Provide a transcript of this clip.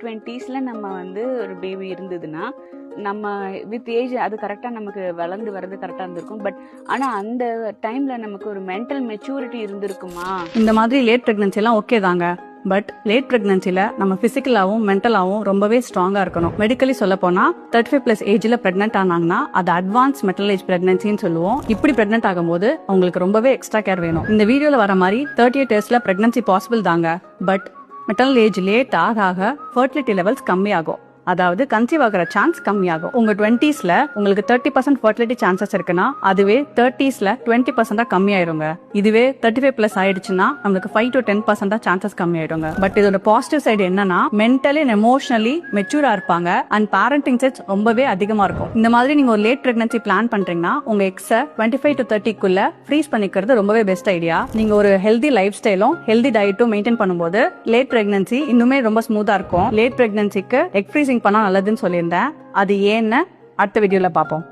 20s நம்ம வந்து ஒரு பேபி இருந்ததுன்னா நம்ம வித் ஏஜ் அது கரெக்டாக நமக்கு வளர்ந்து வர்றது கரெக்டாக இருந்திருக்கும். பட் ஆனால் அந்த டைமில் நமக்கு ஒரு மென்டல் மெச்சூரிட்டி இருந்திருக்குமா? இந்த மாதிரி லேட் ப்ரெக்னன்சிலாம் ஓகே தாங்க. பட் லேட் ப்ரெக்னன்சில நம்ம பிசிக்கலாவும் மென்டலாவும் ரொம்பவே ஸ்ட்ராங்கா இருக்கணும். மெடிக்கலி சொல்ல போனா 35+ ஏஜ்ல பிரெக்னென்ட் ஆனாங்கன்னா அது அட்வான்ஸ் மெட்டல் ஏஜ் பிரெக்னன்சின்னு சொல்லுவோம். இப்படி பிரெக்னென்ட் ஆகும்போது அவங்களுக்கு ரொம்பவே எக்ஸ்ட்ரா கேர் வேணும். இந்த வீடியோல வர மாதிரி 38 இயர்ஸ்ல பிரெக்னன்சி பாசிபிள் தாங்க. பட் மெட்டல் ஏஜ் லேட் ஆக ஃபர்டிலிட்டி லெவல்ஸ் கம்மியாகும். அதாவது கன்சீவ் ஆகிற சான்ஸ் கம்மியாகும். உங்க 20ஸ்ல உங்களுக்கு 30% ஃபர்டிலிட்டி சான்சஸ் இருக்குன்னா அதுவே 30ஸ்ல 20% கம்மியாயிருங்க. இதுவே 35+ ஆயிடுச்சுன்னா நமக்கு 5 to 10% சான்சஸ் கம்மியாயிடுங்க. பட் இதோட பாசிட்டிவ் சைடு என்னன்னா மென்டலி அண்ட் எமோஷனலி மெச்சூரா இருப்பாங்க அண்ட் பேரண்டிங் செட்ஸ் ரொம்பவே அதிகமா இருக்கும். இந்த மாதிரி நீங்க ஒரு லேட் பிரெக்னன்சி பிளான் பண்றீங்கன்னா உங்க எக்ஸ 25 to 30க்குள்ள ஃப்ரீஸ் பண்ணிக்கிறது ரொம்பவே பெஸ்ட் ஐடியா. நீங்க ஒரு ஹெல்தி லைஃப் ஸ்டைலும் ஹெல்தி டயட்டும் மெயின்டைன் பண்ணும்போது லேட் பிரெக்னன்சி இன்னுமே ரொம்ப ஸ்மூத்தா இருக்கும். லேட் பிரெக்னன்சிக்கு எக் ஃப்ரீசிங் பண்ணா நல்லதுன்னு சொல்லியிருந்தேன். அது ஏன்னு அடுத்த வீடியோல பார்ப்போம்.